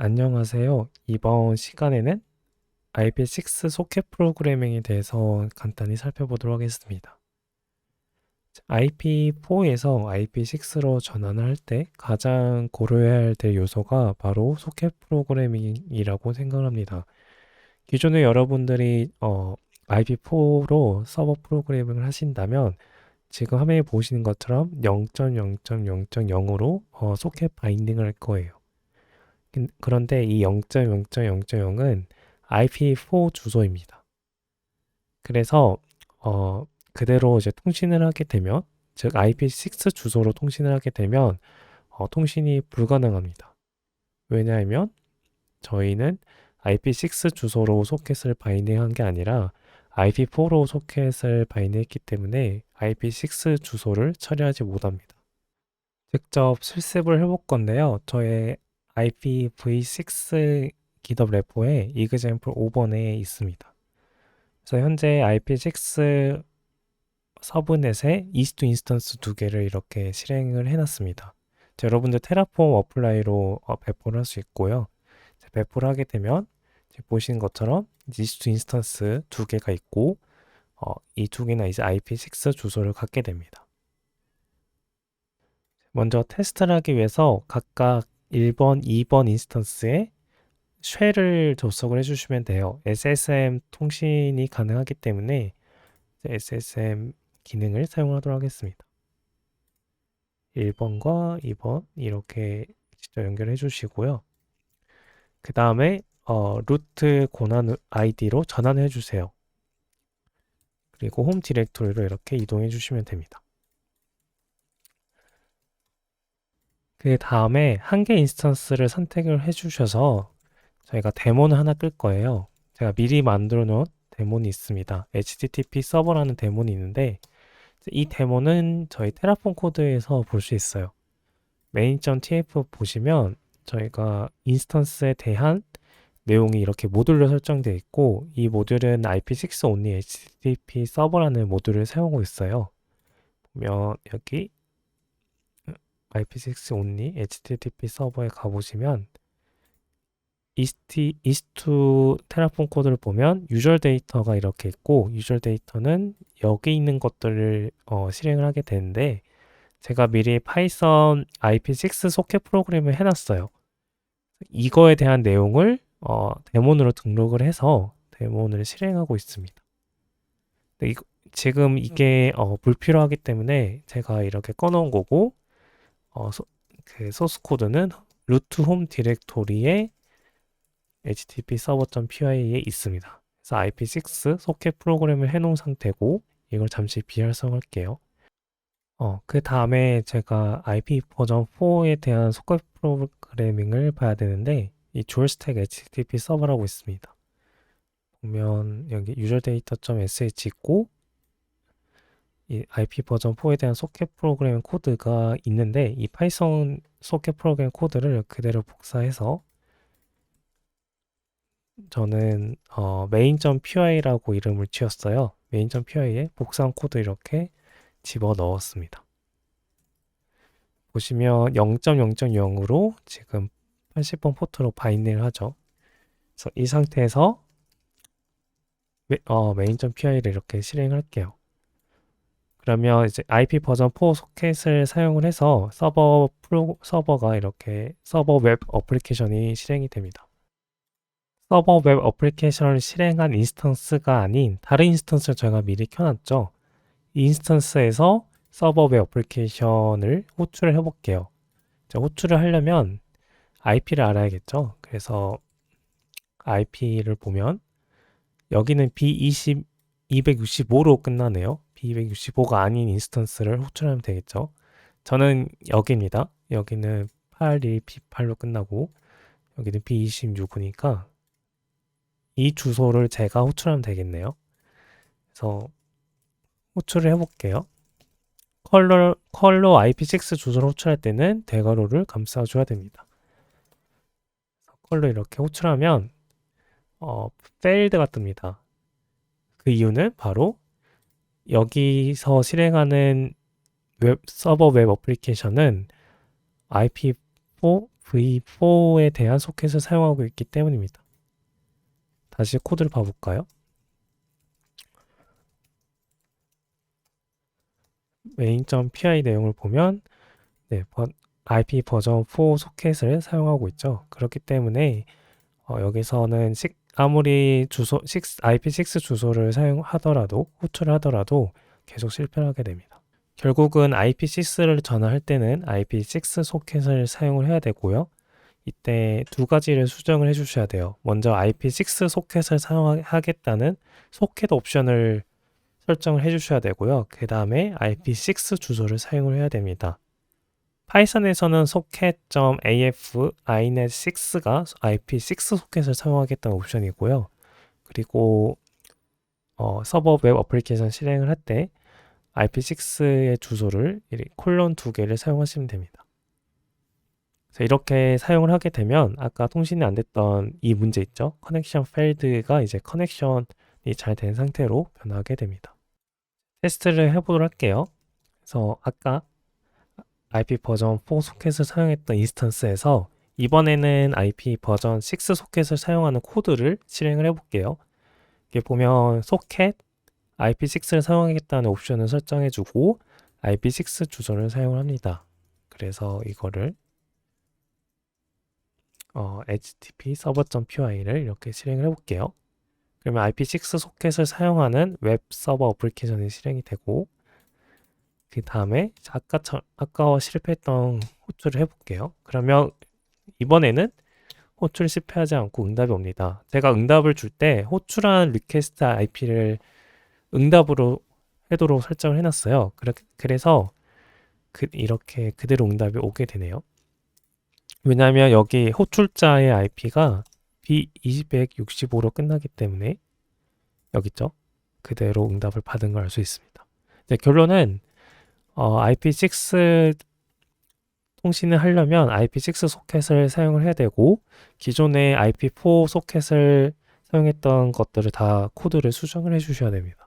안녕하세요. 이번 시간에는 IP6 소켓 프로그래밍에 대해서 간단히 살펴보도록 하겠습니다. IP4에서 IP6로 전환을 할 때 가장 고려해야 될 요소가 바로 소켓 프로그래밍이라고 생각합니다. 기존에 여러분들이 IP4로 서버 프로그래밍을 하신다면 지금 화면에 보시는 것처럼 0.0.0.0으로 소켓 바인딩을 할 거예요. 그런데 이 0.0.0.0은 IP4 주소입니다. 그래서 그대로 이제 통신을 하게 되면, 즉 IP6 주소로 통신을 하게 되면 통신이 불가능합니다. 왜냐하면 저희는 IP6 주소로 소켓을 바인딩한 게 아니라 IP4로 소켓을 바인딩했기 때문에 IP6 주소를 처리하지 못합니다. 직접 실습을 해볼 건데요. 저의 IPv6 GitHub 레포에 example 5번에 있습니다. 그래서 현재 IP6 서브넷에 EC2 인스턴스 두 개를 이렇게 실행을 해놨습니다. 여러분들 테라폼 어플라이로 배포를 할 수 있고요. 배포를 하게 되면 보시는 것처럼 EC2 인스턴스 두 개가 있고 이 두 개나 이제 IP6 주소를 갖게 됩니다. 먼저 테스트를 하기 위해서 각각 1번, 2번 인스턴스에 쉘을 접속을 해주시면 돼요. SSM 통신이 가능하기 때문에 SSM 기능을 사용하도록 하겠습니다. 1번과 2번 이렇게 직접 연결해 주시고요. 그 다음에 루트 권한 아이디로 전환해 주세요. 그리고 홈 디렉토리로 이렇게 이동해 주시면 됩니다. 그 다음에 한 개 인스턴스를 선택을 해 주셔서 저희가 데모는 하나 끌 거예요. 제가 미리 만들어 놓은 데모는 있습니다. HTTP 서버라는 데모는 있는데 이 데모는 저희 테라폼 코드에서 볼 수 있어요. main.tf 보시면 저희가 인스턴스에 대한 내용이 이렇게 모듈로 설정되어 있고 이 모듈은 IP6 only HTTP 서버라는 모듈을 사용하고 있어요. 보면 여기 IP6 only HTTP 서버에 가보시면 이스트 테라폼 코드를 보면 유저 데이터가 이렇게 있고 유저 데이터는 여기 있는 것들을 실행을 하게 되는데 제가 미리 파이썬 IP6 소켓 프로그램을 해놨어요. 이거에 대한 내용을 데몬으로 등록을 해서 데몬을 실행하고 있습니다. 지금 이게 불필요하기 때문에 제가 이렇게 꺼놓은 거고 그 소스 코드는 루트 홈 디렉토리에 http server.py에 있습니다. 그래서 IP6 소켓 프로그램을 해놓은 상태고 이걸 잠시 비활성할게요. 그 다음에 제가 IP 버전 4에 대한 소켓 프로그래밍을 봐야 되는데 이 dual-stack HTTP 서버라고 있습니다. 보면 여기 user-data.sh 있고 이 IP 버전 4에 대한 소켓 프로그래밍 코드가 있는데 이 파이썬 소켓 프로그래밍 코드를 그대로 복사해서 저는 main.py라고 이름을 지었어요. main.py에 복사한 코드 이렇게 집어 넣었습니다. 보시면 0.0.0으로 지금 80번 포트로 바인딩을 하죠. 그래서 이 상태에서 main.py를 이렇게 실행할게요. 그러면 이제 IP 버전 4 소켓을 사용을 해서 서버가 이렇게 서버 웹 어플리케이션이 실행이 됩니다. 서버 웹 어플리케이션을 실행한 인스턴스가 아닌 다른 인스턴스를 저희가 미리 켜놨죠. 이 인스턴스에서 서버 웹 어플리케이션을 호출을 해볼게요. 호출을 하려면 IP를 알아야겠죠. 그래서 IP를 보면 여기는 B20, 265로 끝나네요. B265가 아닌 인스턴스를 호출하면 되겠죠. 저는 여기입니다. 여기는 82B8로 끝나고 여기는 B26이니까 이 주소를 제가 호출하면 되겠네요. 그래서 호출을 해볼게요. 컬러 IP6 주소를 호출할 때는 대괄호를 감싸줘야 됩니다. 컬러 이렇게 호출하면 failed가 뜹니다. 그 이유는 바로 여기서 실행하는 서버 웹 어플리케이션은 IP4 v4에 대한 소켓을 사용하고 있기 때문입니다. 다시 코드를 봐볼까요? main.py 내용을 보면 네, IP 버전 4 소켓을 사용하고 있죠. 그렇기 때문에 여기서는 아무리 IP6 주소를 사용하더라도 호출을 하더라도 계속 실패를 하게 됩니다. 결국은 IP6를 전화할 때는 IP6 소켓을 사용을 해야 되고요. 이때 두 가지를 수정을 해 주셔야 돼요. 먼저 IP6 소켓을 사용하겠다는 소켓 옵션을 설정을 해 주셔야 되고요. 그 다음에 IP6 주소를 사용을 해야 됩니다. 파이썬에서는 socket.af inet6가 IP6 소켓을 사용하겠다는 옵션이고요. 그리고 서버 웹 어플리케이션 실행을 할 때 IP6의 주소를 콜론 2개를 사용하시면 됩니다. 이렇게 사용을 하게 되면 아까 통신이 안 됐던 이 문제 있죠? 커넥션 failled가 이제 커넥션이 잘 된 상태로 변하게 됩니다. 테스트를 해보도록 할게요. 그래서 아까 IP 버전 4 소켓을 사용했던 인스턴스에서 이번에는 IP 버전 6 소켓을 사용하는 코드를 실행을 해볼게요. 이게 보면 소켓 IP6를 사용하겠다는 옵션을 설정해주고 IP6 주소를 사용을 합니다. 그래서 이거를 http server.py를 이렇게 실행을 해볼게요. 그러면 IP6 소켓을 사용하는 웹 서버 어플리케이션이 실행이 되고 그 다음에 아까와 실패했던 호출을 해볼게요. 그러면 이번에는 호출 실패하지 않고 응답이 옵니다. 제가 응답을 줄 때 호출한 리퀘스트 IP를 응답으로 하도록 설정을 해놨어요. 그래서 이렇게 그대로 응답이 오게 되네요. 왜냐하면 여기 호출자의 IP가 B265로 끝나기 때문에 여기 있죠? 그대로 응답을 받은 걸 알 수 있습니다. 이제 결론은 IP6 통신을 하려면 IP6 소켓을 사용을 해야 되고 기존의 IP4 소켓을 사용했던 것들을 다 코드를 수정을 해 주셔야 됩니다.